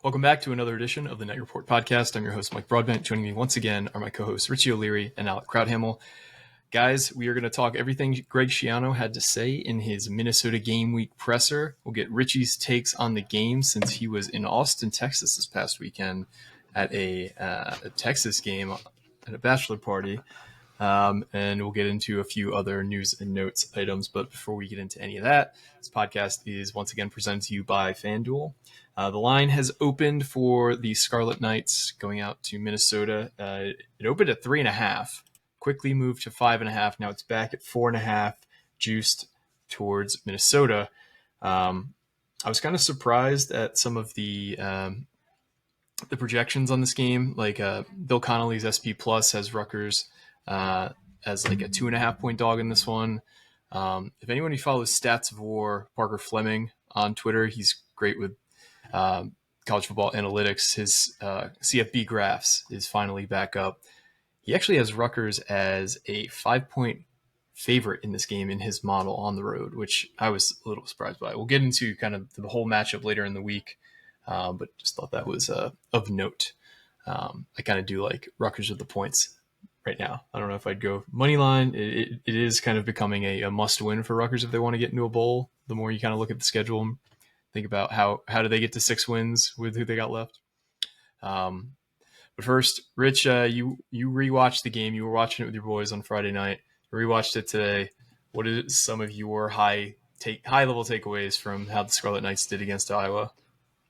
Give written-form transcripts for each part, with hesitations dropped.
Welcome back to another edition of the Night Report podcast. I'm your host, Mike Broadbent. Joining me once again are my co-hosts, Richie O'Leary and Alec Crowdhamel. Guys, we are going to talk everything Greg Schiano had to say in his Minnesota game week presser. We'll get Richie's takes on the game since he was in Austin, Texas this past weekend at a Texas game at a bachelor party. And we'll get into a few other news and notes items. But before we get into any of that, this podcast is once again presented to you by FanDuel. The line has opened for the Scarlet Knights going out to Minnesota. It opened at 3.5, quickly moved to 5.5. Now it's back at 4.5, juiced towards Minnesota. I was kind of surprised at some of the projections on this game. Like Bill Connolly's SP Plus has Rutgers as like a 2.5 point dog in this one. If anyone who follows Stats of War, Parker Fleming on Twitter, he's great with college football analytics. His CFB graphs is finally back up. He actually has Rutgers as a 5-point favorite in this game in his model on the road, which I was a little surprised by. We'll get into kind of the whole matchup later in the week, but just thought that was of note. I kind of do like Rutgers with the points right now. I don't know if I'd go money line. It is kind of becoming a must win for Rutgers if they want to get into a bowl. The more you kind of look at the schedule and think about how do they get to 6 wins with who they got left. But first, Rich, you rewatched the game. You were watching it with your boys on Friday night. You rewatched it today. What is some of your high level takeaways from how the Scarlet Knights did against Iowa?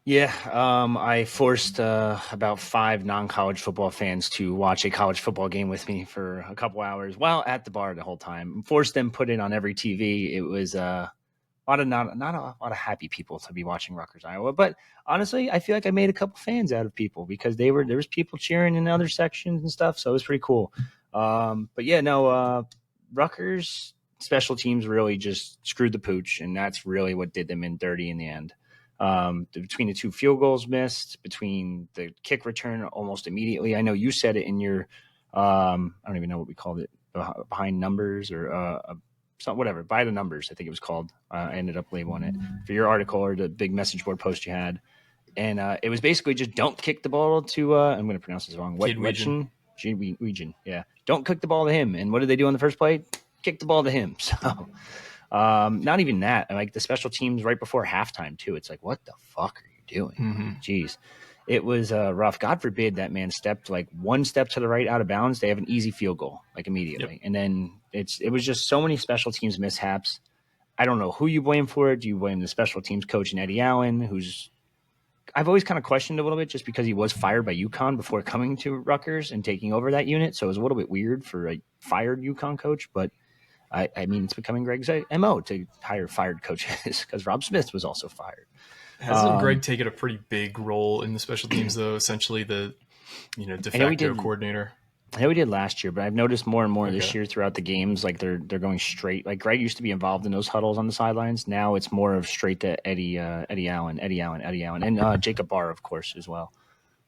Yeah, I forced about 5 non-college football fans to watch a college football game with me for a couple hours while at the bar the whole time. Forced them put it on every TV. It was not a lot of happy people to be watching Rutgers, Iowa. But honestly, I feel like I made a couple fans out of people because there was people cheering in other sections and stuff. So it was pretty cool. But yeah, no, Rutgers special teams really just screwed the pooch, and that's really what did them in dirty in the end. Between the 2 field goals missed, between the kick return almost immediately. I know you said it in your, I don't even know what we called it, behind numbers or whatever, by the numbers, I think it was called. I ended up labeling it for your article or the big message board post you had. And it was basically just don't kick the ball to, I'm going to pronounce this wrong. Region. Yeah. Don't kick the ball to him. And what did they do on the first play? Kick the ball to him. So not even that. Like the special teams right before halftime too. It's like, what the fuck are you doing? Mm-hmm. Jeez. It was rough. God forbid that man stepped like 1 step to the right out of bounds. They have an easy field goal like immediately. Yep. And then it was just so many special teams mishaps. I don't know who you blame for it. Do you blame the special teams coach and Eddie Allen, who's I've always kind of questioned a little bit just because he was fired by UConn before coming to Rutgers and taking over that unit. So it was a little bit weird for a fired UConn coach, but I mean, it's becoming Greg's MO to hire fired coaches because Rob Smith was also fired. Hasn't Greg taken a pretty big role in the special teams, though? Essentially, the de facto coordinator. I know we did last year, but I've noticed more and more this year throughout the games. Like they're going straight. Like Greg used to be involved in those huddles on the sidelines. Now it's more of straight to Eddie Allen, and Jacob Barr, of course, as well.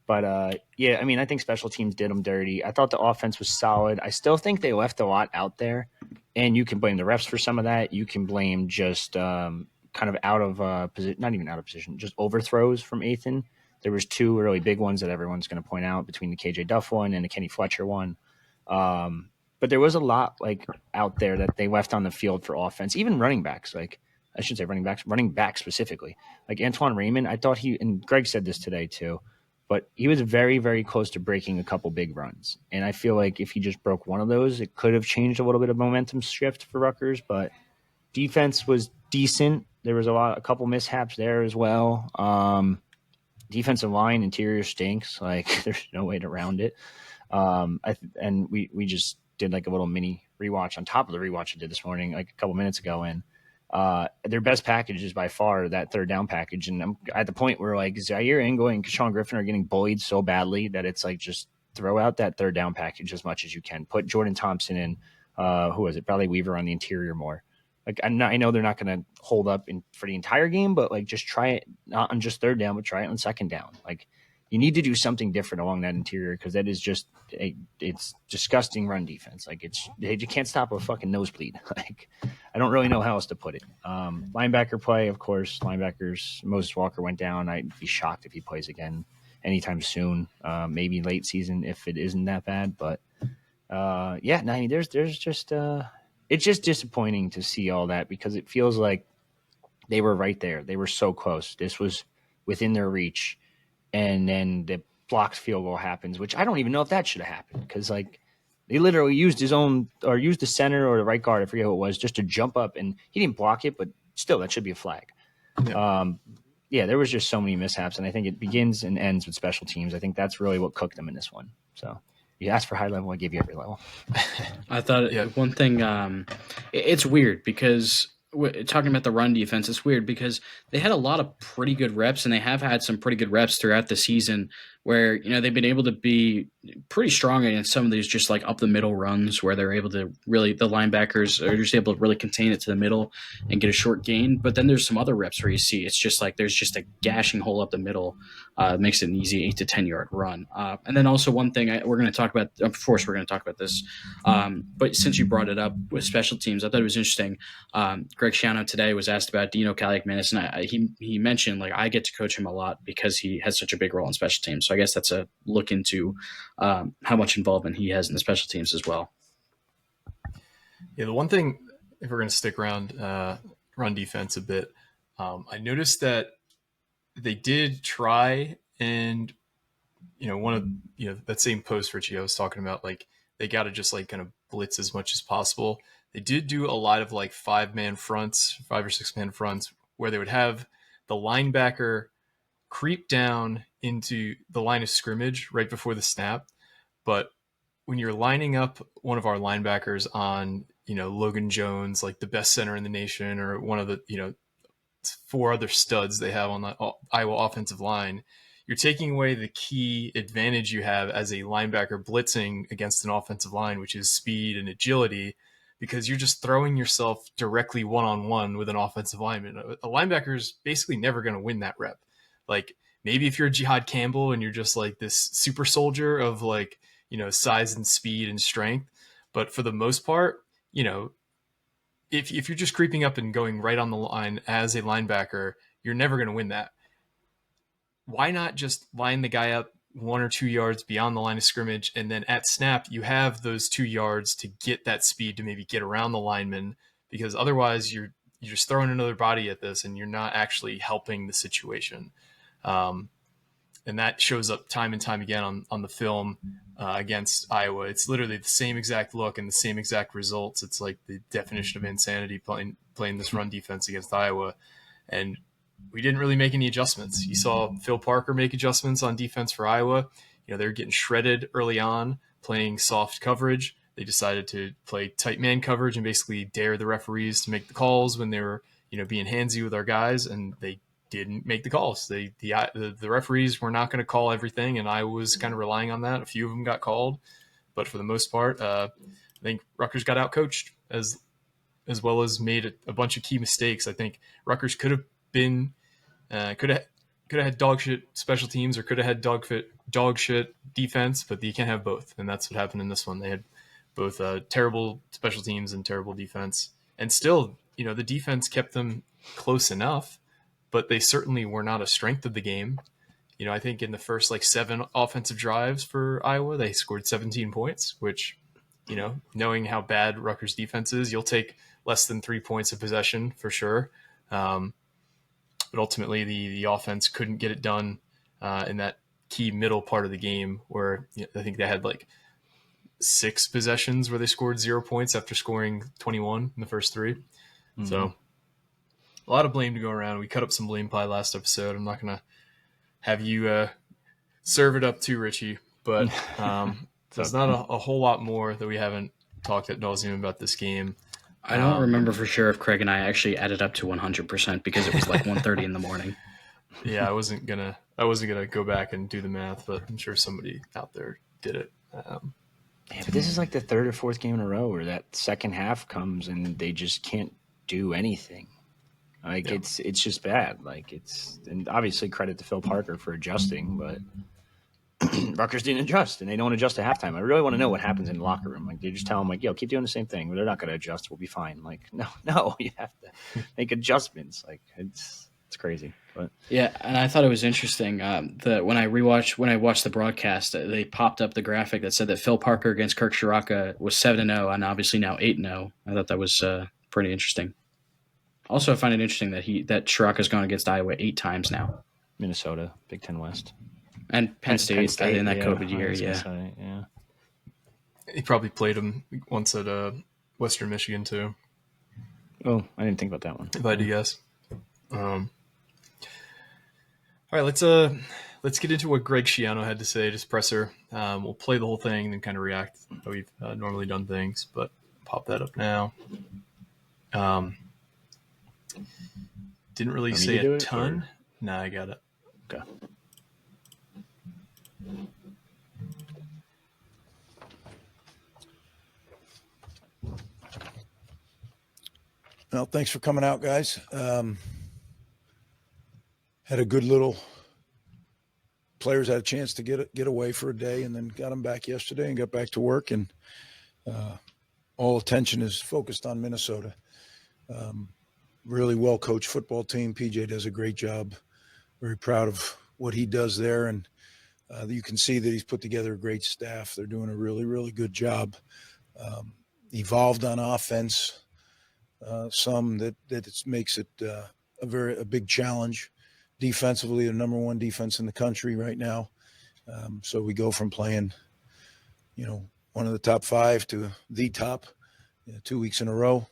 But yeah, I mean, I think special teams did them dirty. I thought the offense was solid. I still think they left a lot out there, and you can blame the refs for some of that. You can blame just kind of out of position, not even out of position, just overthrows from Ethan. There was 2 really big ones that everyone's going to point out between the KJ Duff one and the Kenny Fletcher one. But there was a lot like out there that they left on the field for offense, even running backs. Like I should say running back specifically. Like Antoine Raymond, I thought and Greg said this today too, but he was very, very close to breaking a couple big runs. And I feel like if he just broke one of those, it could have changed a little bit of momentum shift for Rutgers. But defense was decent. There was a couple mishaps there as well. Defensive line interior stinks. Like there's no way around it. And we just did like a little mini rewatch on top of the rewatch I did this morning, like a couple minutes ago. And their best package is by far that third down package. And I'm at the point where like Zaire Ingoy and Keshawn Griffin are getting bullied so badly that it's like just throw out that third down package as much as you can. Put Jordan Thompson in, who was it? Bradley Weaver on the interior more. Like I know they're not going to hold up for the entire game, but like just try it not on just third down, but try it on second down. Like you need to do something different along that interior because that is just it's disgusting run defense. Like you can't stop a fucking nosebleed. Like I don't really know how else to put it. Linebacker play, of course. Linebackers. Moses Walker went down. I'd be shocked if he plays again anytime soon. Maybe late season if it isn't that bad. But yeah, no, I mean, there's just it's just disappointing to see all that because it feels like they were right there. They were so close. This was within their reach. And then the blocked field goal happens, which I don't even know if that should have happened because, like, they literally used used the center or the right guard, I forget who it was, just to jump up, and he didn't block it, but still, that should be a flag. Yeah, there was just so many mishaps, and I think it begins and ends with special teams. I think that's really what cooked them in this one. So you asked for high level, I gave you every level. I thought one thing, it's weird because talking about the run defense, it's weird because they had a lot of pretty good reps, and they have had some pretty good reps throughout the season where, they've been able to be pretty strong against some of these just like up the middle runs where they're able to really, the linebackers are just able to really contain it to the middle and get a short gain. But then there's some other reps where you see it's just like there's just a gashing hole up the middle, makes it an easy 8 to 10 yard run. And then also one thing we're going to talk about, of course, we're going to talk about this. But since you brought it up with special teams, I thought it was interesting. Greg Schiano today was asked about Dino Kaliakmanis, and he mentioned, like, I get to coach him a lot because he has such a big role in special teams. So I guess that's a look into how much involvement he has in the special teams as well. Yeah, the one thing, if we're going to stick around run defense a bit, I noticed that they did try, and one of that same post, Richie, I was talking about, like, they got to just like kind of blitz as much as possible. They did do a lot of like 5 or 6 man fronts where they would have the linebacker creep down into the line of scrimmage right before the snap. But when you're lining up one of our linebackers on, Logan Jones, like the best center in the nation, or one of the, 4 other studs they have on the Iowa offensive line, you're taking away the key advantage you have as a linebacker blitzing against an offensive line, which is speed and agility, because you're just throwing yourself directly one-on-one with an offensive lineman. A linebacker is basically never going to win that rep. Like, maybe if you're Jihad Campbell and you're just like this super soldier of like, size and speed and strength. But for the most part, if you're just creeping up and going right on the line as a linebacker, you're never going to win that. Why not just line the guy up 1 or 2 yards beyond the line of scrimmage, and then at snap you have those 2 yards to get that speed to maybe get around the lineman, because otherwise you're just throwing another body at this and you're not actually helping the situation. And that shows up time and time again on the film against Iowa. It's literally the same exact look and the same exact results. It's like the definition of insanity playing this run defense against Iowa. And we didn't really make any adjustments. You saw Phil Parker make adjustments on defense for Iowa. They're getting shredded early on, playing soft coverage. They decided to play tight man coverage and basically dare the referees to make the calls when they were, being handsy with our guys, and they didn't make the calls. The referees were not going to call everything, and I was kind of relying on that. A few of them got called, but for the most part, I think Rutgers got outcoached as well as made a bunch of key mistakes. I think Rutgers could have been could have had dog shit special teams, or could have had dog shit defense, but you can't have both, and that's what happened in this one. They had both terrible special teams and terrible defense, and still, the defense kept them close enough, but they certainly were not a strength of the game. I think in the first 7 offensive drives for Iowa, they scored 17 points, which, knowing how bad Rutgers defense is, you'll take less than 3 points of possession for sure. But ultimately the offense couldn't get it done in that key middle part of the game where I think they had 6 possessions where they scored 0 points after scoring 21 in the first 3. Mm-hmm. So a lot of blame to go around. We cut up some blame pie last episode. I'm not going to have you serve it up too, Richie, but there's not a whole lot more that we haven't talked ad nauseum about this game. I don't remember for sure if Craig and I actually added up to 100% because it was 1:30 in the morning. Yeah, I wasn't gonna go back and do the math, but I'm sure somebody out there did it. Yeah, but this is the 3rd or 4th game in a row where that second half comes and they just can't do anything. It's just bad. And obviously credit to Phil Parker for adjusting, but Rutgers didn't adjust, and they don't adjust at halftime. I really want to know what happens in the locker room. Like, they just tell them, like, yo, keep doing the same thing. They're not going to adjust. We'll be fine. Like, no, you have to make adjustments. Like, it's crazy. But Yeah, and I thought it was interesting that when I watched the broadcast, they popped up the graphic that said that Phil Parker against Kirk Shiraka was 7-0, and obviously now 8-0. I thought that was pretty interesting. Also, I find it interesting that Shiraka's gone against Iowa 8 times now. Minnesota, Big Ten West. And Penn State in that COVID year, yeah. He probably played him once at Western Michigan too. Oh, I didn't think about that one. If I had to guess. All right, let's get into what Greg Schiano had to say, just presser. We'll play the whole thing and then kind of react how we've normally done things, but pop that up now. Didn't really say a ton. Nah, I got it. Okay. Well, thanks for coming out, guys. Had a good little players had a chance to get away for a day, and then got them back yesterday and got back to work. And all attention is focused on Minnesota. Really well coached football team. PJ does a great job. Very proud of what he does there, and you can see that he's put together a great staff. They're doing a really, really good job. Evolved on offense. Some that it makes it a big challenge. Defensively, the number one defense in the country right now. So we go from playing, one of the top 5 to the top 2 weeks in a row.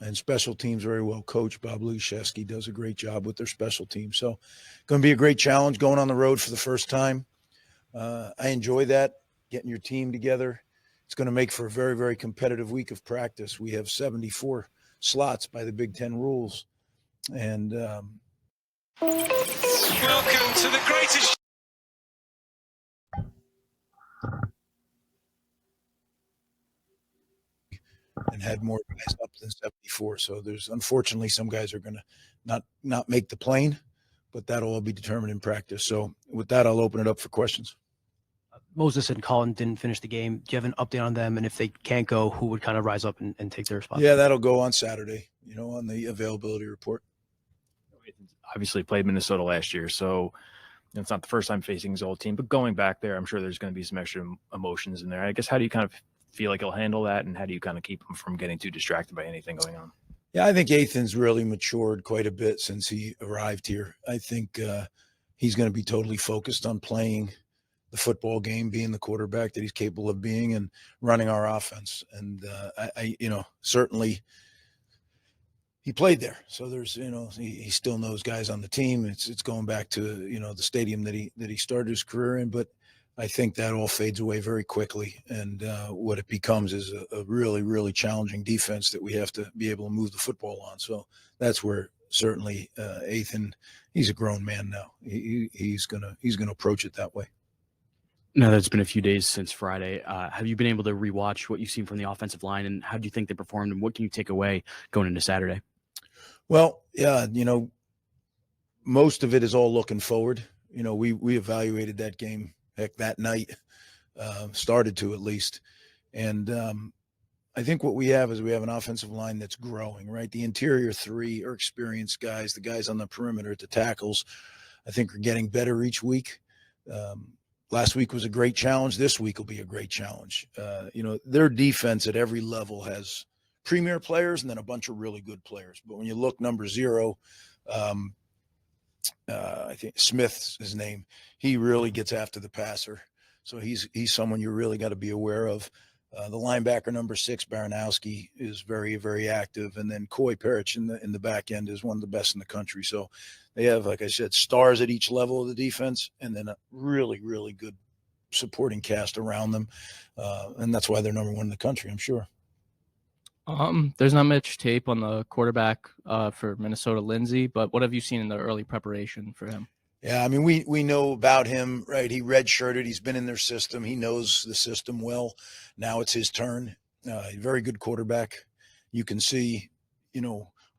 And special teams very well coached. Bob Luszewski does a great job with their special teams. So going to be a great challenge going on the road for the first time. I enjoy that, getting your team together. It's going to make for a very, very competitive week of practice. We have 74 slots by the Big Ten rules. And welcome to the greatest. And had more guys up than 74. So there's unfortunately some guys are going to not make the plane, but that'll all be determined in practice. So with that, I'll open it up for questions. Moses and Colin didn't finish the game. Do you have an update on them? And if they can't go, who would kind of rise up and take their spot? Yeah, that'll go on Saturday, on the availability report. Obviously played Minnesota last year, so it's not the first time facing his old team, but going back there, I'm sure there's going to be some extra emotions in there. I guess, how do you kind of feel like he'll handle that, and how do you kind of keep him from getting too distracted by anything going on? Yeah, I think Ethan's really matured quite a bit since he arrived here. I think he's going to be totally focused on playing the football game, being the quarterback that he's capable of being, and running our offense. And I certainly he played there, so there's he still knows guys on the team. It's going back to the stadium that he started his career in, but I think that all fades away very quickly, and what it becomes is a really, really challenging defense that we have to be able to move the football on. So that's where certainly Ethan, he's a grown man now. He's gonna approach it that way. Now that it's been a few days since Friday, have you been able to rewatch what you've seen from the offensive line, and how do you think they performed, and what can you take away going into Saturday? Well, yeah, most of it is all looking forward. We evaluated that game, that night, started to at least. And I think what we have is we have an offensive line that's growing, right? The interior 3 are experienced guys. The guys on the perimeter at the tackles, I think, are getting better each week. Last week was a great challenge. This week will be a great challenge. Their defense at every level has premier players and then a bunch of really good players. But when you look number 0, I think Smith's his name, he really gets after the passer. So he's someone you really got to be aware of. The linebacker number 6, Baranowski, is very, very active. And then Coy Parrish in the back end is one of the best in the country. So they have, like I said, stars at each level of the defense, and then a really, really good supporting cast around them. And that's why they're number 1 in the country, I'm sure. There's not much tape on the quarterback for Minnesota, Lindsey, but what have you seen in the early preparation for him? Yeah, I mean, we know about him, right? He redshirted. He's been in their system. He knows the system well. Now it's his turn. Very good quarterback. You can see,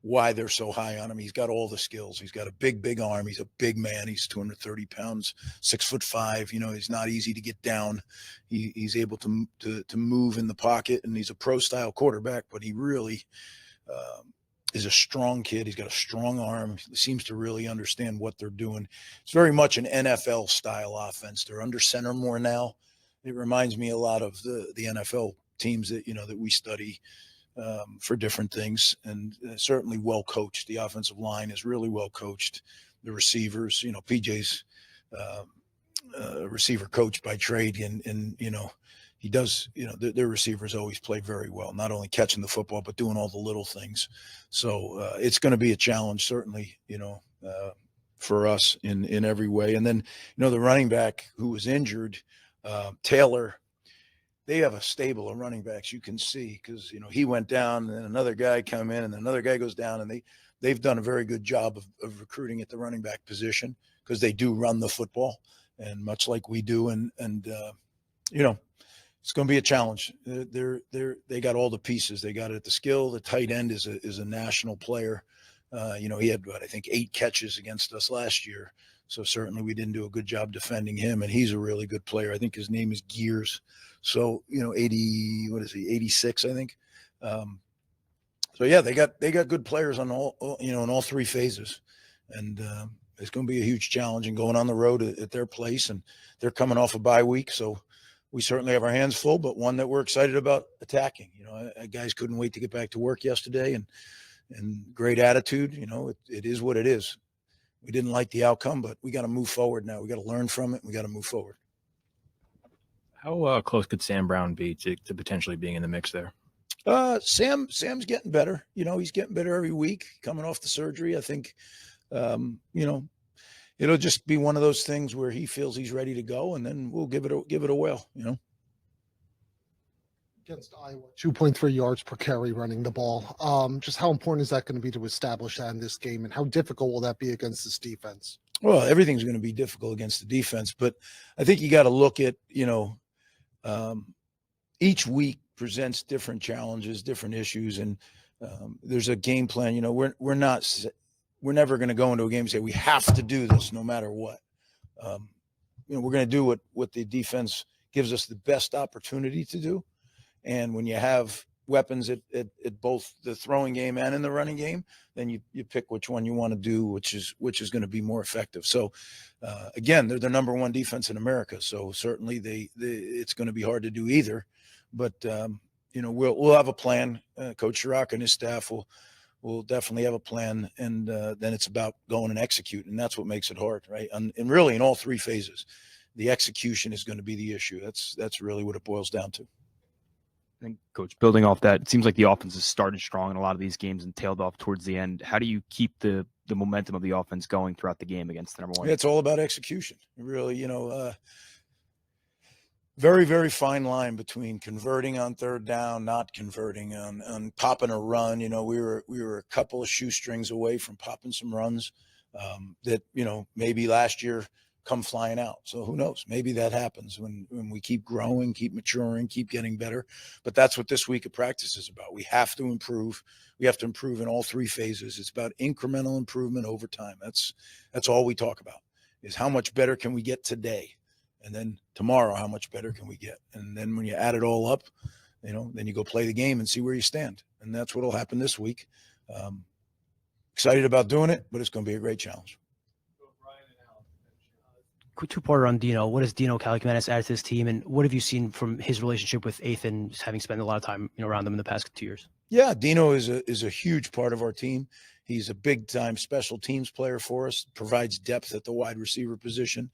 why they're so high on him. He's got all the skills. He's got a big arm. He's a big man. He's 230 pounds, 6'5". You know, he's not easy to get down. He's able to move in the pocket, and he's a pro-style quarterback, but he really is a strong kid. He's got a strong arm. He seems to really understand what they're doing. It's very much an NFL-style offense. They're under center more now. It reminds me a lot of the NFL teams that, you know, that we study for different things, and certainly well coached. The offensive line is really well coached. The receivers, you know, PJ's a receiver coach by trade, and you know, he does, you know, their receivers always play very well, not only catching the football, but doing all the little things. So it's going to be a challenge, certainly, you know, for us in every way. And then, you know, the running back who was injured, Taylor, they have a stable of running backs, you can see, because, you know, he went down and then another guy come in and another guy goes down, and they've done a very good job of recruiting at the running back position, because they do run the football, and much like we do. And you know, it's going to be a challenge. They got all the pieces. They got it at the skill. The tight end is a national player. You know, he had, I think 8 catches against us last year. So certainly we didn't do a good job defending him, and he's a really good player. I think his name is Gears. So, you know, 86, I think. So yeah, they got good players on all, you know, in all 3 phases. And it's going to be a huge challenge, and going on the road at their place, and they're coming off a bye week. So we certainly have our hands full, but one that we're excited about attacking. You know, guys couldn't wait to get back to work yesterday, and great attitude. You know, it is what it is. We didn't like the outcome, but we got to move forward now. We got to learn from it. We got to move forward. How close could Sam Brown be to potentially being in the mix there? Sam's getting better. You know, he's getting better every week, coming off the surgery. I think, you know, it'll just be one of those things where he feels he's ready to go, and then we'll give it a whirl, you know. Against Iowa, 2.3 yards per carry running the ball. Just how important is that going to be to establish that in this game, and how difficult will that be against this defense? Well, everything's going to be difficult against the defense, but I think you got to look at, you know, each week presents different challenges, different issues, and there's a game plan. You know, we're never going to go into a game and say we have to do this no matter what. You know, we're going to do what the defense gives us the best opportunity to do. And when you have weapons at both the throwing game and in the running game, then you pick which one you want to do, which is going to be more effective. So again, they're the number 1 defense in America. So certainly it's going to be hard to do either. But you know, we'll have a plan. Coach Chirac and his staff will definitely have a plan, and then it's about going and execute, and that's what makes it hard, right? And really, in all 3 phases, the execution is going to be the issue. That's really what it boils down to. I think, Coach, building off that, it seems like the offense has started strong in a lot of these games and tailed off towards the end. How do you keep the momentum of the offense going throughout the game against the number 1? Yeah, it's all about execution. Really, you know, very, very fine line between converting on 3rd down, not converting on popping a run. You know, we were a couple of shoestrings away from popping some runs that, you know, maybe last year come flying out. So who knows? Maybe that happens when we keep growing, keep maturing, keep getting better. But that's what this week of practice is about. We have to improve. We have to improve in all 3 phases. It's about incremental improvement over time. That's all we talk about, is how much better can we get today? And then tomorrow, how much better can we get? And then when you add it all up, you know, then you go play the game and see where you stand. And that's what will happen this week. Excited about doing it, but it's going to be a great challenge. Two-parter on Dino. What has Dino Calicamenis added to this team, and what have you seen from his relationship with Ethan, having spent a lot of time, you know, around them in the past 2 years? Yeah, Dino is a huge part of our team. He's a big-time special teams player for us, provides depth at the wide receiver position.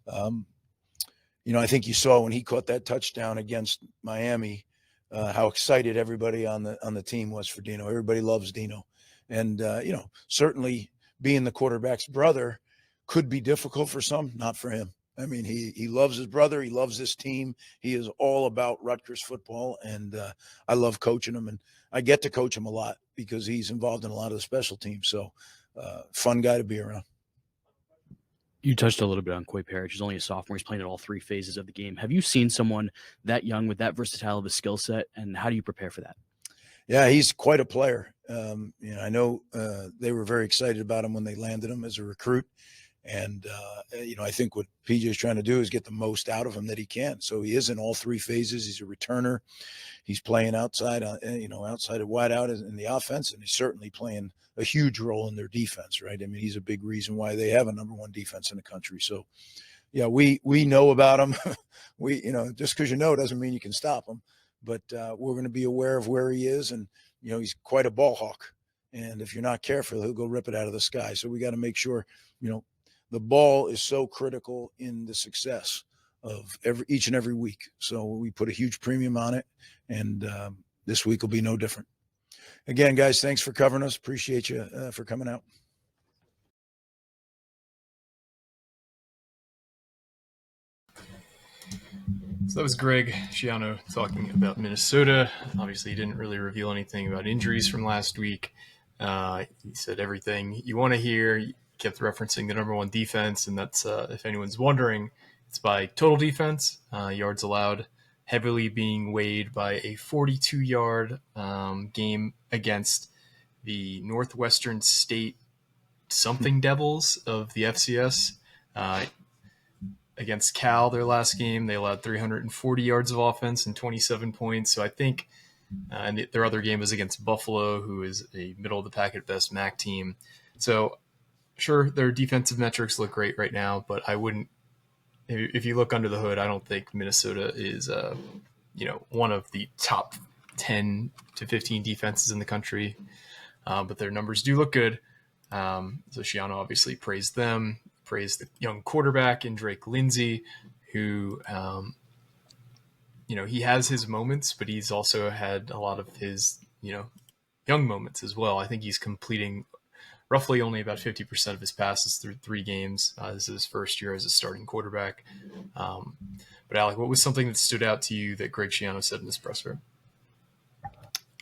You know, I think you saw when he caught that touchdown against Miami, how excited everybody on the team was for Dino. Everybody loves Dino. And, you know, certainly being the quarterback's brother could be difficult for some, not for him. I mean, he loves his brother. He loves this team. He is all about Rutgers football, and I love coaching him. And I get to coach him a lot because he's involved in a lot of the special teams. So fun guy to be around. You touched a little bit on Coy Parrish. He's only a sophomore. He's playing in all 3 phases of the game. Have you seen someone that young with that versatile of a skill set, and how do you prepare for that? Yeah, he's quite a player. I know they were very excited about him when they landed him as a recruit. And, I think what PJ is trying to do is get the most out of him that he can. So he is in all three phases. He's a returner. He's playing outside, outside of wide out in the offense, and he's certainly playing a huge role in their defense, right? I mean, he's a big reason why they have a number one defense in the country. So, yeah, we know about him. Just because you know doesn't mean you can stop him. But we're going to be aware of where he is, and he's quite a ball hawk. And if you're not careful, he'll go rip it out of the sky. So we got to make sure, the ball is so critical in the success of each and every week. So we put a huge premium on it, and this week will be no different. Again, guys, thanks for covering us. Appreciate you for coming out. So that was Greg Schiano talking about Minnesota. Obviously, he didn't really reveal anything about injuries from last week. He said everything you want to hear. He kept referencing the number one defense, and that's, if anyone's wondering, it's by total defense, yards allowed, heavily being weighed by a 42-yard game against the Northwestern State something Devils of the FCS. Against Cal, their last game, they allowed 340 yards of offense and 27 points. So I think, and their other game was against Buffalo, who is a middle-of-the-pack at best MAC team. So sure, their defensive metrics look great right now, but I wouldn't, if you look under the hood, I don't think Minnesota is, one of the top 10 to 15 defenses in the country. But their numbers do look good. So Schiano obviously praised them, praised the young quarterback in Drake Lindsay, who, he has his moments, but he's also had a lot of his, young moments as well. I think he's completing roughly only about 50% of his passes through 3 games. This is his first year as a starting quarterback. But Alec, what was something that stood out to you that Greg Schiano said in this presser?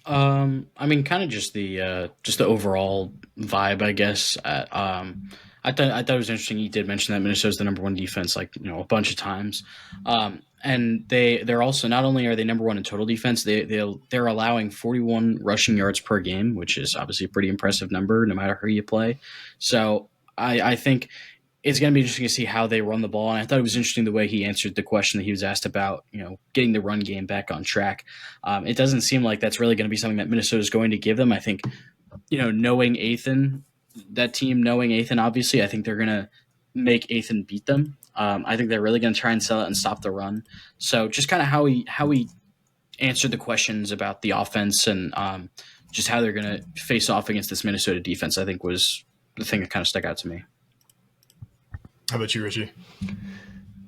Kind of just the overall vibe, I guess. I thought it was interesting. He did mention that Minnesota's the number one defense, a bunch of times. And they're also, not only are they number one in total defense, they're allowing 41 rushing yards per game, which is obviously a pretty impressive number, no matter who you play. So I think it's going to be interesting to see how they run the ball. And I thought it was interesting the way he answered the question that he was asked about, getting the run game back on track. It doesn't seem like that's really going to be something that Minnesota is going to give them. I think, knowing Ethan, obviously, I think they're going to make Ethan beat them. I think they're really going to try and sell it and stop the run. So just kind of how he answered the questions about the offense and just how they're going to face off against this Minnesota defense, I think was the thing that kind of stuck out to me. How about you, Richie?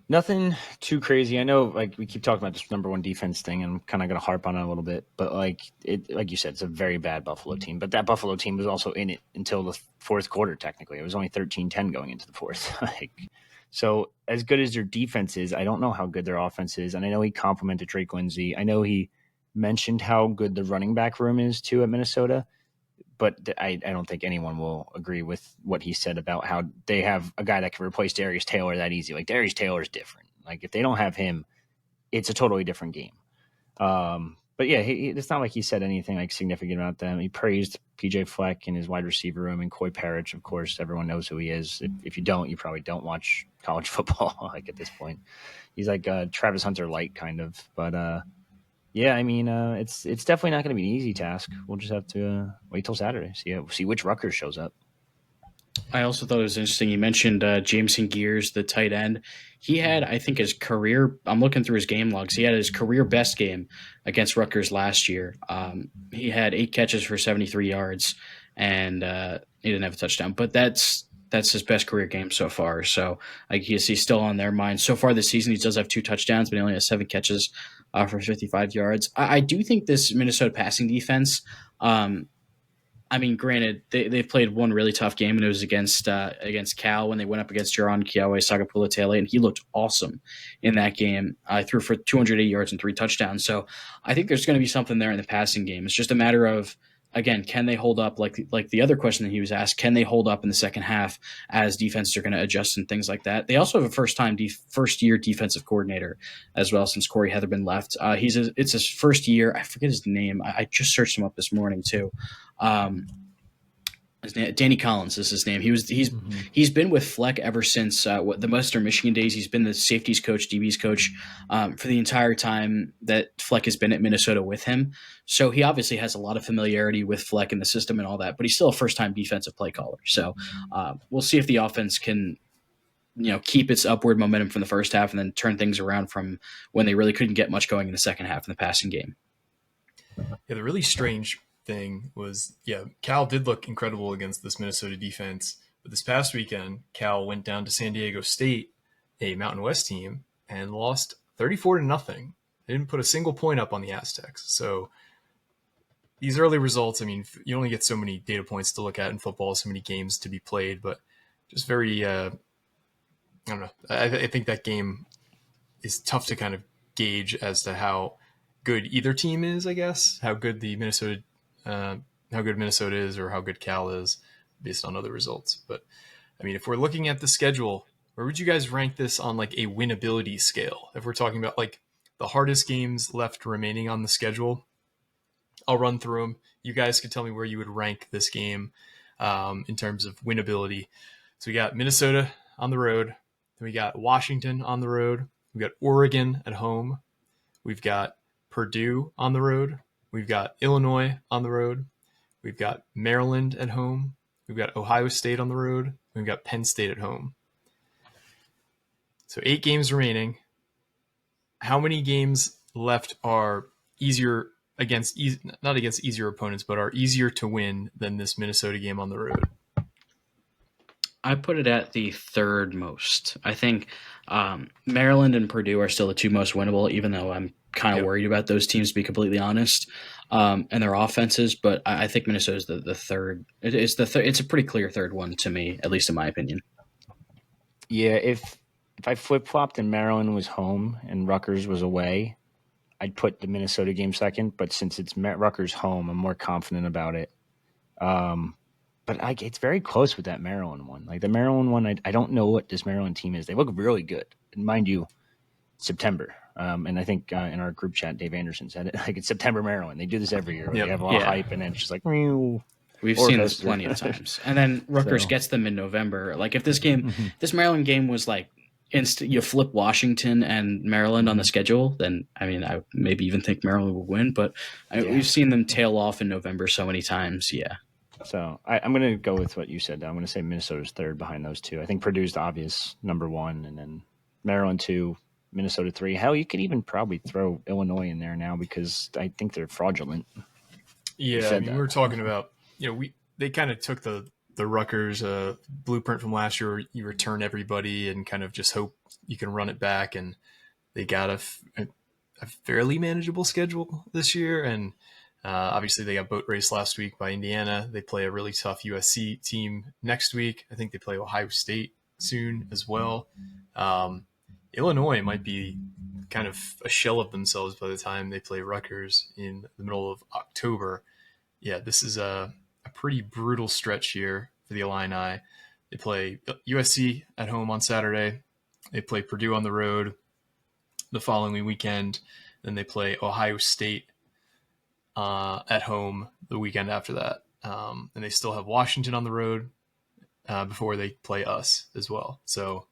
Nothing too crazy. I know, we keep talking about this number one defense thing, and I'm kind of going to harp on it a little bit. But like you said, it's a very bad Buffalo team. But that Buffalo team was also in it until the fourth quarter. Technically, it was only 13-10 going into the fourth. So as good as their defense is, I don't know how good their offense is. And I know he complimented Drake Lindsay. I know he mentioned how good the running back room is too at Minnesota. But I don't think anyone will agree with what he said about how they have a guy that can replace Darius Taylor that easy. Like, Darius Taylor is different. Like, if they don't have him, it's a totally different game. But yeah, it's not like he said anything significant about them. He praised PJ Fleck in his wide receiver room and Coy Parrish. Of course, everyone knows who he is. If you don't, you probably don't watch college football. At this point, he's like Travis Hunter light kind of. But yeah, it's definitely not going to be an easy task. We'll just have to wait till Saturday, see which Rutgers shows up. I also thought it was interesting. You mentioned Jameson Gears, the tight end. He had, I think, his career. I'm looking through his game logs. He had his career best game against Rutgers last year. He had 8 catches for 73 yards, and he didn't have a touchdown. But that's his best career game so far. So I guess he's still on their mind. So far this season, he does have 2 touchdowns, but he only has 7 catches for 55 yards. I do think this Minnesota passing defense, granted, they've played one really tough game, and it was against Cal when they went up against Jaron Kiawe Sagapula-Tele, and he looked awesome in that game. I threw for 280 yards and 3 touchdowns. So I think there's going to be something there in the passing game. It's just a matter of again, can they hold up like the other question that he was asked? Can they hold up in the second half as defenses are going to adjust and things like that? They also have a first year defensive coordinator as well since Corey Heatherman left. It's his first year. I forget his name. I just searched him up this morning too. His name, Danny Collins is his name. He's been with Fleck ever since the Western Michigan days. He's been the safeties coach, DBs coach for the entire time that Fleck has been at Minnesota with him. So he obviously has a lot of familiarity with Fleck and the system and all that, but he's still a first-time defensive play caller. So we'll see if the offense can, keep its upward momentum from the first half and then turn things around from when they really couldn't get much going in the second half in the passing game. Yeah, the really strange thing was, Cal did look incredible against this Minnesota defense, but this past weekend, Cal went down to San Diego State, a Mountain West team, and lost 34-0. They didn't put a single point up on the Aztecs. So these early results, I mean, you only get so many data points to look at in football, so many games to be played, but just very, I don't know. I think that game is tough to kind of gauge as to how good either team is, I guess, how good Minnesota is or how good Cal is based on other results. But I mean, if we're looking at the schedule, where would you guys rank this on like a winnability scale? If we're talking about like the hardest games left remaining on the schedule, I'll run through them. You guys can tell me where you would rank this game in terms of winnability. So we got Minnesota on the road. Then we got Washington on the road. We got Oregon at home. We've got Purdue on the road. We've got Illinois on the road. We've got Maryland at home. We've got Ohio State on the road. We've got Penn State at home. So 8 games remaining. How many games left are easier not against easier opponents, but are easier to win than this Minnesota game on the road? I put it at the third most. I think Maryland and Purdue are still the 2 most winnable, even though I'm kind of worried about those teams, to be completely honest, and their offenses. But I think Minnesota's the third. It's a pretty clear third one to me, at least in my opinion. Yeah, if I flip-flopped and Maryland was home and Rutgers was away, I'd put the Minnesota game second. But since it's Rutgers home, I'm more confident about it. But it's very close with that Maryland one. Like the Maryland one, I don't know what this Maryland team is. They look really good. And mind you, September. And I think in our group chat, Dave Anderson said it. Like it's September, Maryland. They do this every year. They have a lot of hype, and then it's just like, we've seen this plenty of times. And then Rutgers gets them in November. Like if this Maryland game was like you flip Washington and Maryland on the schedule, then I mean, I maybe even think Maryland will win. But we've seen them tail off in November so many times. Yeah. So I'm going to go with what you said. I'm going to say Minnesota's third behind those two. I think Purdue's the obvious number 1, and then Maryland 2, Minnesota 3. Hell, you could even probably throw Illinois in there now because I think they're fraudulent. Yeah, I mean, we were talking about, they kind of took the Rutgers blueprint from last year. You return everybody and kind of just hope you can run it back, and they got a fairly manageable schedule this year, and obviously, they got boat race last week by Indiana. They play a really tough USC team next week. I think they play Ohio State soon as well. Illinois might be kind of a shell of themselves by the time they play Rutgers in the middle of October. Yeah, this is a pretty brutal stretch here for the Illini. They play USC at home on Saturday. They play Purdue on the road the following weekend. Then they play Ohio State at home the weekend after that. And they still have Washington on the road before they play us as well. So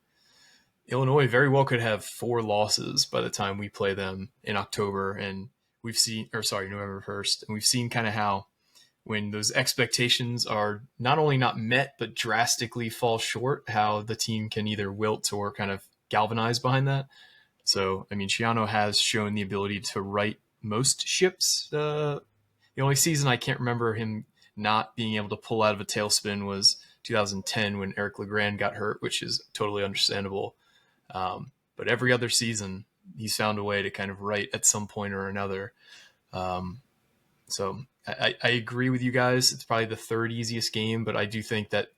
Illinois very well could have 4 losses by the time we play them in October. And November 1st. And we've seen kind of how when those expectations are not only not met, but drastically fall short, how the team can either wilt or kind of galvanize behind that. So, I mean, Schiano has shown the ability to right most ships. The only season I can't remember him not being able to pull out of a tailspin was 2010 when Eric LeGrand got hurt, which is totally understandable. But every other season, he's found a way to kind of right at some point or another. So I agree with you guys. It's probably the third easiest game, but I do think that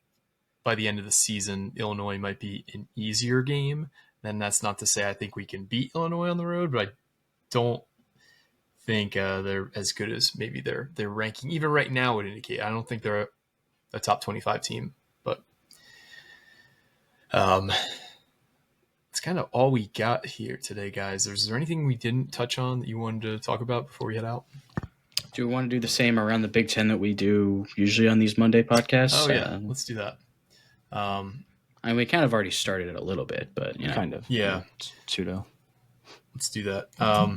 by the end of the season, Illinois might be an easier game. And that's not to say I think we can beat Illinois on the road, but I don't think they're as good as maybe their ranking even right now would indicate. I don't think they're a top 25 team, but it's kind of all we got here today, guys. Is there anything we didn't touch on that you wanted to talk about before we head out? Do we want to do the same around the Big Ten that we do usually on these Monday podcasts? Oh yeah, let's do that. I mean, we kind of already started it a little bit, but kind of. Yeah. Pseudo. Let's do that. How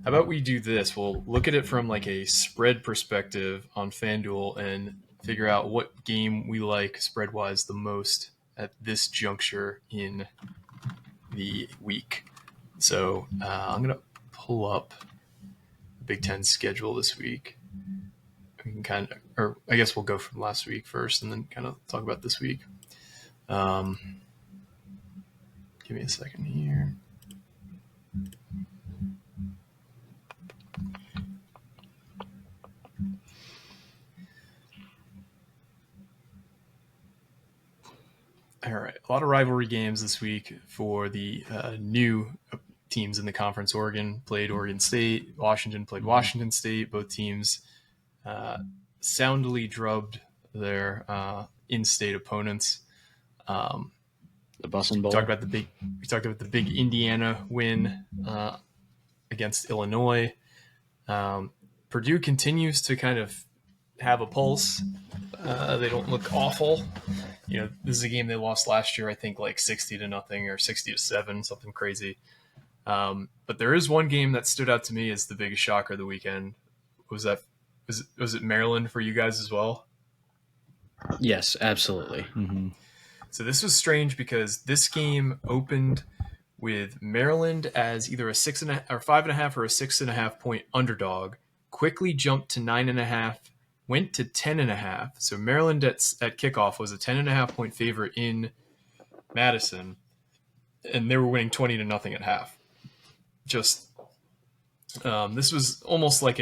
about we do this? We'll look at it from like a spread perspective on FanDuel and figure out what game we like spread-wise the most at this juncture in the week. So I'm going to pull up the Big Ten schedule this week. We can or I guess we'll go from last week first and then kind of talk about this week. Give me a second here. All right, a lot of rivalry games this week for the new teams in the conference. Oregon played Oregon State. Washington played Washington State. Both teams soundly drubbed their in-state opponents. The Bussin' Bowl. We talked about the big Indiana win against Illinois. Purdue continues to kind of have a pulse. They don't look awful. This is a game they lost last year, I think like 60-0 or 60-7, something crazy. But there is one game that stood out to me as the biggest shocker of the weekend. Was it Maryland for you guys as well? Yes, absolutely. Mm-hmm. So this was strange because this game opened with Maryland as either a 6.5 or 5.5 or a 6.5 point underdog, quickly jumped to 9.5, went to 10.5. So Maryland at kickoff was a 10.5 point favorite in Madison, and they were winning 20-0 at half. Just this was almost like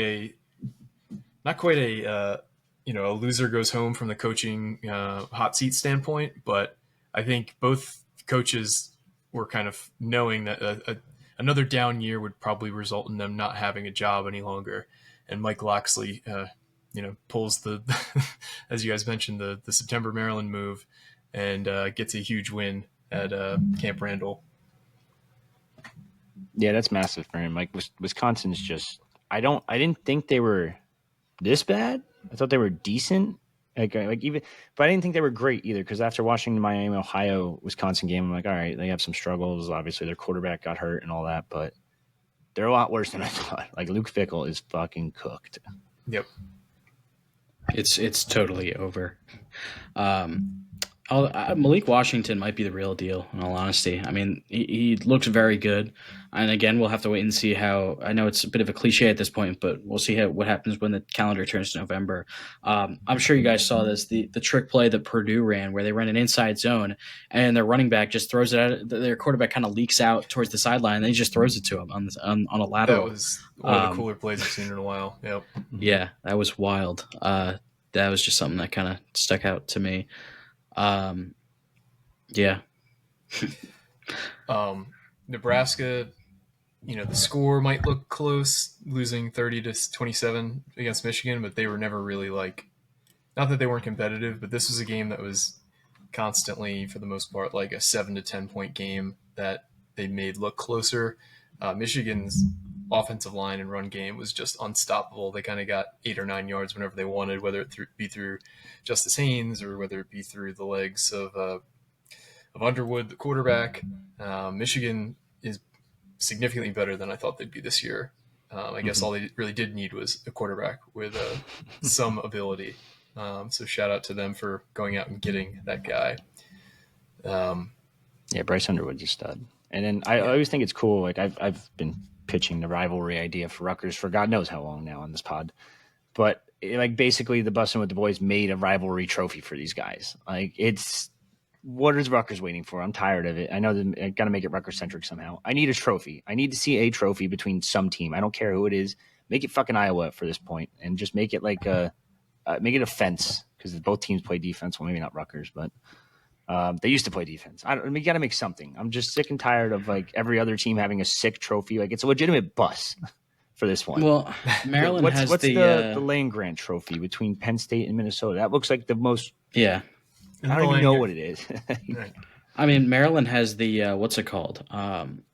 not quite a loser goes home from the coaching hot seat standpoint, but I think both coaches were kind of knowing that another down year would probably result in them not having a job any longer. And Mike Loxley, pulls the, as you guys mentioned, the September Maryland move and gets a huge win at Camp Randall. Yeah, that's massive for him. Like Wisconsin's just, I didn't think they were this bad. I thought they were decent. But I didn't think they were great either. Because after watching the Miami, Ohio, Wisconsin game, I'm like, all right, they have some struggles. Obviously, their quarterback got hurt and all that, but they're a lot worse than I thought. Like Luke Fickell is fucking cooked. Yep, it's totally over. Malik Washington might be the real deal, in all honesty. I mean, he looks very good. And again, we'll have to wait and see how – I know it's a bit of a cliche at this point, but we'll see what happens when the calendar turns to November. I'm sure you guys saw this, the trick play that Purdue ran where they ran an inside zone and their running back just throws it out. Their quarterback kind of leaks out towards the sideline and then he just throws it to him on a lateral. That was one of the cooler plays I've seen in a while. Yep. Yeah, that was wild. That was just something that kind of stuck out to me. Yeah. Nebraska, the score might look close, losing 30-27 against Michigan, but they were never really not that they weren't competitive, but this was a game that was constantly, for the most part, like a 7 to 10 point game that they made look closer. Michigan's offensive line and run game was just unstoppable. They kind of got 8 or 9 yards whenever they wanted, whether it be through Justice Haynes or whether it be through the legs of Underwood, the quarterback. Michigan is significantly better than I thought they'd be this year. I guess all they really did need was a quarterback with some ability. So shout out to them for going out and getting that guy. Yeah, Bryce Underwood's a stud. And then I always think it's cool. Like I've been pitching the rivalry idea for Rutgers for God knows how long now on this pod. But basically the Bussin' with the Boys made a rivalry trophy for these guys. What is Rutgers waiting for? I'm tired of it. I know I got to make it Rutgers-centric somehow. I need a trophy. I need to see a trophy between some team. I don't care who it is. Make it fucking Iowa for this point, and just make it make it a fence because both teams play defense. Well, maybe not Rutgers, but they used to play defense. You got to make something. I'm just sick and tired of every other team having a sick trophy. It's a legitimate bus for this one. Well, Maryland what's has the Lane Grant Trophy between Penn State and Minnesota? That looks like the most. Yeah, I don't even know what it is. Right. I mean, Maryland has the what's it called?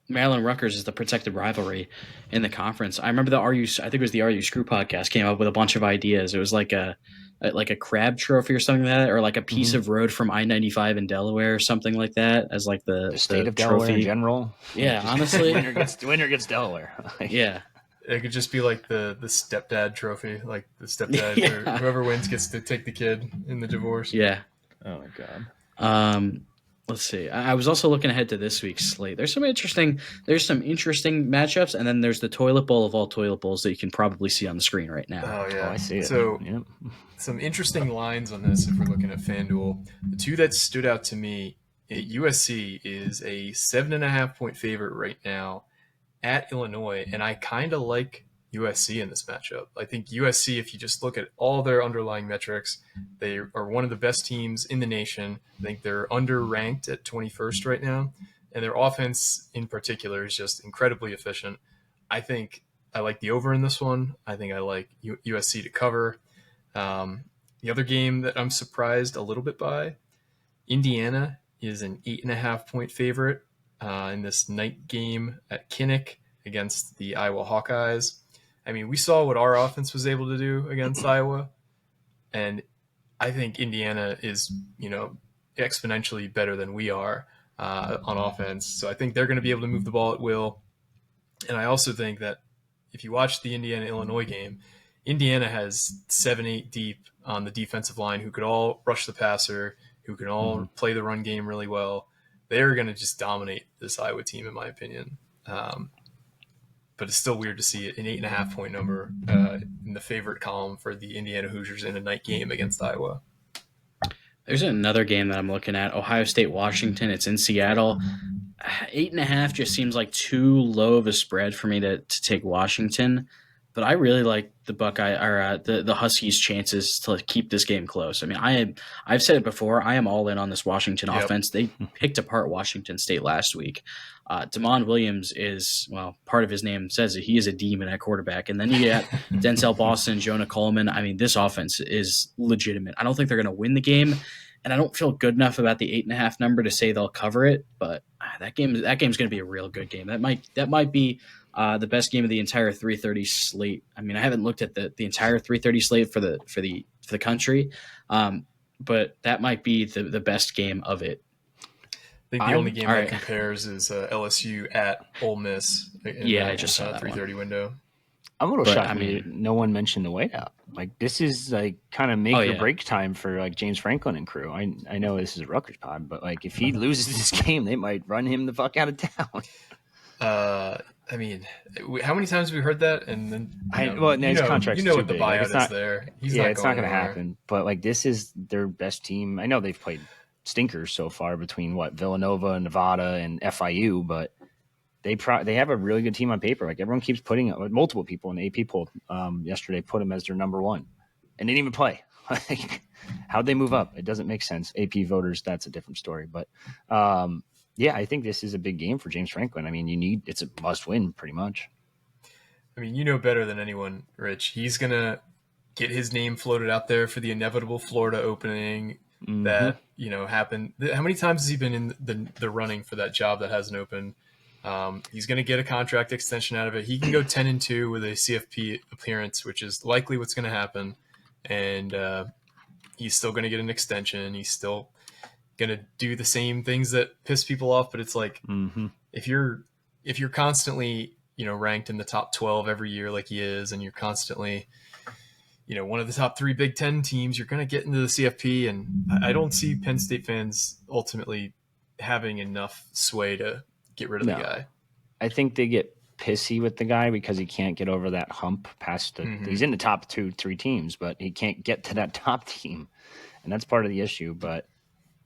Maryland Rutgers is the protected rivalry in the conference. I remember I think it was the RU Screw podcast came up with a bunch of ideas. It was like a crab trophy or something like that, or like a piece of road from I-95 in Delaware or something like that, as like the state of trophy. Delaware in general. Yeah, honestly, winner gets Delaware. Yeah. It could just be like the stepdad trophy, like the stepdad or whoever wins gets to take the kid in the divorce. Yeah. Oh my god. Let's see. I was also looking ahead to this week's slate. There's some interesting matchups, and then there's the toilet bowl of all toilet bowls that you can probably see on the screen right now. Oh yeah, I see it. So Yep. some interesting lines on this if we're looking at FanDuel. The two that stood out to me, USC is a 7.5-point favorite right now at Illinois, and I kind of like USC in this matchup. I think USC, if you just look at all their underlying metrics, they are one of the best teams in the nation. I think they're underranked at 21st right now, and their offense in particular is just incredibly efficient. I think I like the over in this one. I think I like USC to cover. The other game that I'm surprised a little bit by, Indiana is an 8.5-point favorite in this night game at Kinnick against the Iowa Hawkeyes. I mean, we saw what our offense was able to do against Iowa, and I think Indiana is, exponentially better than we are on offense. So I think they're going to be able to move the ball at will. And I also think that if you watch the Indiana-Illinois game, Indiana has 7-8 deep on the defensive line who could all rush the passer, who can all play the run game really well. They're going to just dominate this Iowa team, in my opinion. But it's still weird to see an 8.5-point number in the favorite column for the Indiana Hoosiers in a night game against Iowa. There's another game that I'm looking at, Ohio State, Washington. It's in Seattle. 8.5 just seems like too low of a spread for me to take Washington. But I really like the the Huskies' chances to keep this game close. I mean, I've said it before. I am all in on this Washington offense. They picked apart Washington State last week. Damon Williams is, part of his name says it. He is a demon at quarterback. And then you get Denzel Boston, Jonah Coleman. I mean, this offense is legitimate. I don't think they're going to win the game, and I don't feel good enough about the 8.5 number to say they'll cover it. But that game's going to be a real good game. That might be the best game of the entire 3:30 slate. I mean, I haven't looked at the entire 3:30 slate for the country, but that might be the best game of it. I think the only game that compares is LSU at Ole Miss. I just saw that 3:30 window. I'm a little shocked. I mean, no one mentioned the whiteout. Like, this is like kind of make or break time for like James Franklin and crew. I know this is a Rutgers pod, but like if he loses this game, they might run him the fuck out of town. I mean, how many times have we heard that? And then his contract's too what the big. buyout It's not, is there. It's not going to happen. But like, this is their best team. I know they've played stinkers so far between Villanova, Nevada, and FIU, but they have a really good team on paper. Like, everyone keeps putting multiple people in the AP poll yesterday put them as their number one, and they didn't even play. Like, how'd they move up? It doesn't make sense. AP voters, that's a different story. But I think this is a big game for James Franklin. I mean, it's a must win pretty much. I mean, you know better than anyone, Rich. He's going to get his name floated out there for the inevitable Florida opening that, happened. How many times has he been in the running for that job that hasn't opened? He's going to get a contract extension out of it. He can go 10-2 with a CFP appearance, which is likely what's going to happen. And he's still going to get an extension. He's still going to do the same things that piss people off. But it's like, if you're constantly, ranked in the top 12 every year, like he is, and you're constantly, one of the top 3 Big Ten teams, you're going to get into the CFP. And I don't see Penn State fans ultimately having enough sway to get rid of the guy. I think they get pissy with the guy because he can't get over that hump past he's in the top 2-3 teams, but he can't get to that top team. And that's part of the issue. But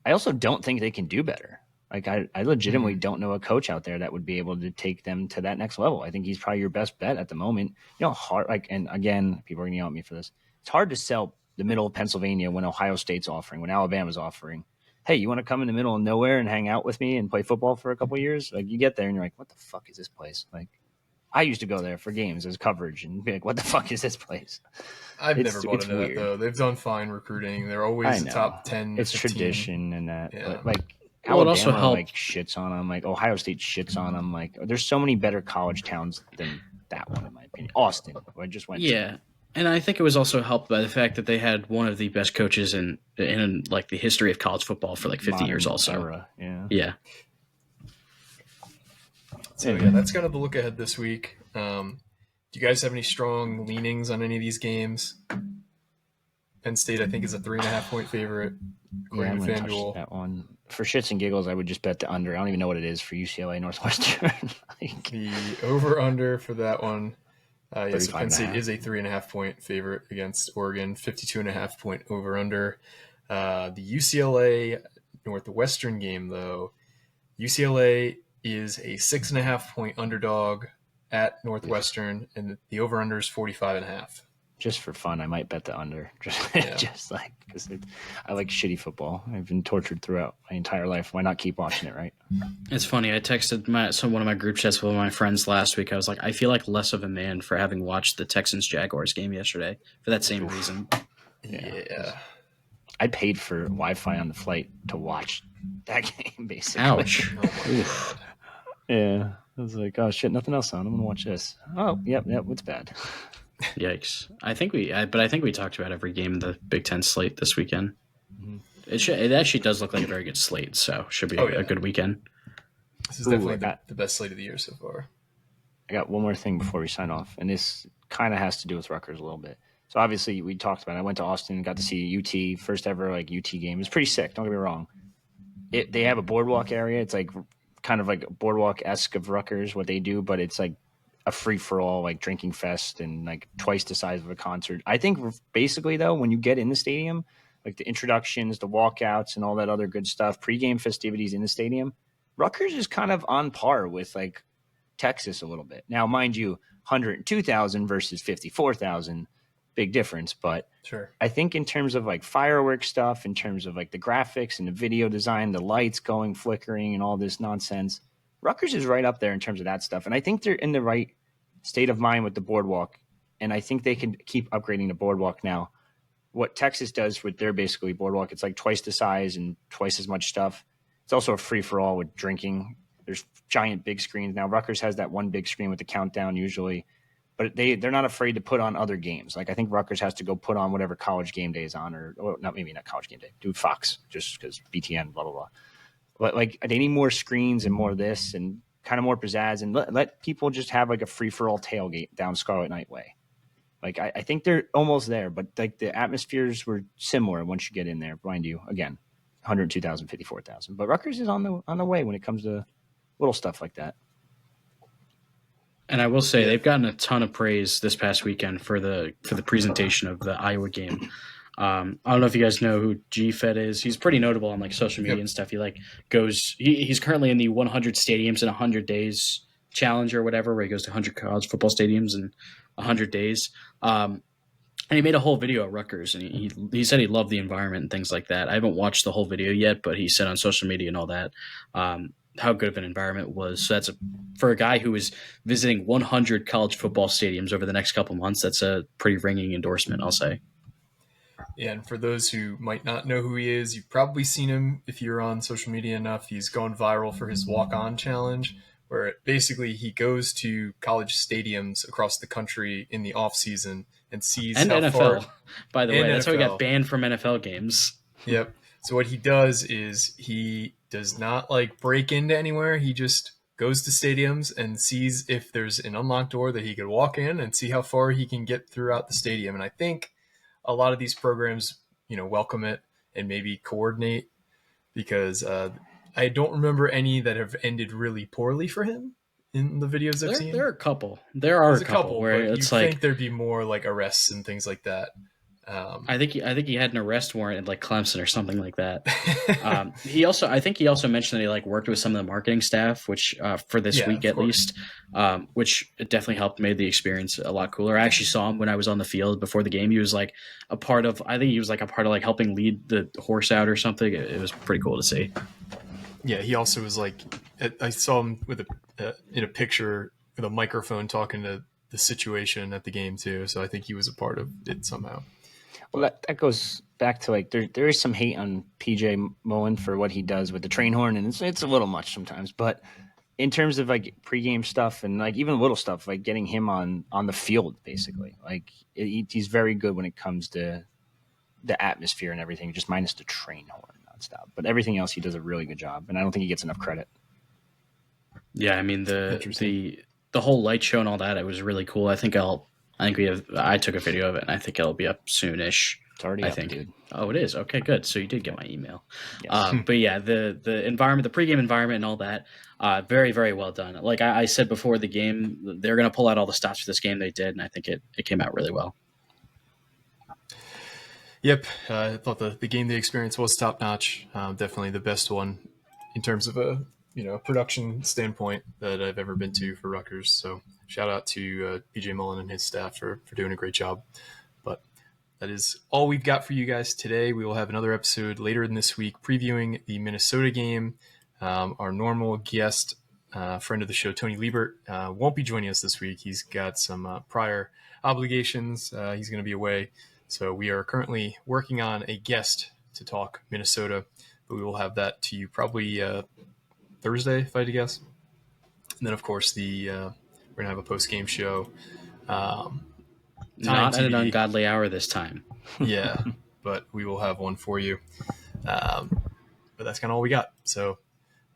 I also don't think they can do better. Like, I legitimately don't know a coach out there that would be able to take them to that next level. I think he's probably your best bet at the moment. And again, people are going to yell at me for this. It's hard to sell the middle of Pennsylvania when Ohio State's offering, when Alabama's offering. Hey, you want to come in the middle of nowhere and hang out with me and play football for a couple of years? Like, you get there and you're like, what the fuck is this place? Like, I used to go there for games as coverage and be like, "What the fuck is this place?" I've never bought into that though. They've done fine recruiting. They're always the top 10. It's 15. tradition and that, Yeah. but like Well, it also Alabama helped. shits on them. Like Ohio State shits on them. Like there's so many better college towns than that one in my opinion. Austin, who I just went to. Yeah. And I think it was also helped by the fact that they had one of the best coaches in like the history of college football for like 50 years also. Era. Yeah. Yeah. So yeah, that's kind of the look ahead this week. Do you guys have any strong leanings on any of these games? Penn State, I think, is a 3.5-point favorite. Yeah, I'm gonna touch that one. For shits and giggles, I would just bet the under. I don't even know what it is for UCLA Northwestern. Like, the over-under for that one. Yes, so Penn State is a 3.5-point favorite against Oregon. 52.5-point over-under. The UCLA Northwestern game, though, UCLA is a 6.5-point underdog at Northwestern, and the over-under is 45.5. Just for fun, I might bet the under. Just like because I like shitty football. I've been tortured throughout my entire life. Why not keep watching it, right? It's funny. I texted one of my group chats with one of my friends last week. I was like, I feel like less of a man for having watched the Texans-Jaguars game yesterday for that same reason. Yeah. I paid for Wi-Fi on the flight to watch that game, basically. Ouch. Yeah. I was like, oh, shit, nothing else on. I'm going to watch this. Oh, yep, it's bad. Yikes! I think we talked about every game in the Big Ten slate this weekend. Mm-hmm. It actually does look like a very good slate, so should be a good weekend. This is definitely the best slate of the year so far. I got one more thing before we sign off, and this kind of has to do with Rutgers a little bit. So obviously we talked about it. I went to Austin, got to see UT, first ever like UT game. It was pretty sick. Don't get me wrong. They have a boardwalk area. It's like kind of like boardwalk-esque of Rutgers what they do, but it's like a free-for-all like drinking fest and like twice the size of a concert. I think basically though, when you get in the stadium, like the introductions, the walkouts and all that other good stuff, pregame festivities in the stadium, Rutgers is kind of on par with like Texas a little bit. Now, mind you, 102,000 versus 54,000, big difference. But sure, I think in terms of like fireworks stuff, in terms of like the graphics and the video design, the lights going, flickering and all this nonsense, Rutgers is right up there in terms of that stuff. And I think they're in the right state of mind with the boardwalk. And I think they can keep upgrading the boardwalk now. What Texas does with their basically boardwalk, it's like twice the size and twice as much stuff. It's also a free-for-all with drinking. There's giant big screens. Now, Rutgers has that one big screen with the countdown usually. But they're not afraid to put on other games. Like I think Rutgers has to go put on whatever College Game Day is on, or not College Game Day, do Fox, just because BTN, blah, blah, blah. But like they need more screens and more of this and kind of more pizzazz and let people just have like a free-for-all tailgate down Scarlet Night Way. Like I think they're almost there, but like the atmospheres were similar once you get in there. Mind you, again, 102,000, 54,000. But Rutgers is on the way when it comes to little stuff like that. And I will say they've gotten a ton of praise this past weekend for the presentation of the Iowa game. I don't know if you guys know who G-Fed is. He's pretty notable on like social media and stuff. He like goes. He's currently in the 100 stadiums in 100 days challenge or whatever, where he goes to 100 college football stadiums in 100 days. And he made a whole video at Rutgers, and he said he loved the environment and things like that. I haven't watched the whole video yet, but he said on social media and all that how good of an environment it was. So for a guy who is visiting 100 college football stadiums over the next couple months, that's a pretty ringing endorsement, I'll say. Yeah, and for those who might not know who he is, you've probably seen him if you're on social media enough. He's going viral for his walk-on challenge, where basically he goes to college stadiums across the country in the off-season and sees and how NFL, far, by the way. That's NFL. how he got banned from NFL games. Yep. So what he does is he does not like break into anywhere. He just goes to stadiums and sees if there's an unlocked door that he could walk in and see how far he can get throughout the stadium. And I think a lot of these programs, welcome it and maybe coordinate, because I don't remember any that have ended really poorly for him in the videos I've seen. There are a couple. There's a couple where it's like, think there'd be more like arrests and things like that. I think he had an arrest warrant at like Clemson or something like that. I think he also mentioned that he like worked with some of the marketing staff, which for this week at least, which definitely helped made the experience a lot cooler. I actually saw him when I was on the field before the game. He was like a part of like helping lead the horse out or something. It was pretty cool to see. Yeah, he also was like, I saw him with in a picture with a microphone talking to the situation at the game too. So I think he was a part of it somehow. Well, that goes back to like there is some hate on PJ Mullen for what he does with the train horn, and it's a little much sometimes. But in terms of like pregame stuff and like even little stuff, like getting him on the field, basically, like he's very good when it comes to the atmosphere and everything, just minus the train horn nonstop. But everything else, he does a really good job, and I don't think he gets enough credit. Yeah, I mean the whole light show and all that, it was really cool. I took a video of it, and I think it'll be up soonish. It's already up, dude. Oh, it is. Okay, good. So you did get my email. Yes. But yeah, the environment, the pregame environment, and all that, very, very well done. Like I said before the game, they're going to pull out all the stops for this game. They did, and I think it came out really well. Yep, I thought the game day experience was top notch. Definitely the best one in terms of a production standpoint that I've ever been to for Rutgers. So shout out to PJ Mullen and his staff for doing a great job. But that is all we've got for you guys today. We will have another episode later in this week previewing the Minnesota game. Our normal guest, friend of the show, Tony Liebert, won't be joining us this week. He's got some prior obligations. He's going to be away. So we are currently working on a guest to talk Minnesota, but we will have that to you probably Thursday, if I had to guess. And then, of course, we're going to have a post-game show. Not at an ungodly hour this time. Yeah, but we will have one for you. But that's kind of all we got. So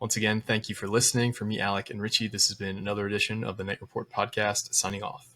once again, thank you for listening. For me, Alec, and Richie, this has been another edition of the Night Report podcast, signing off.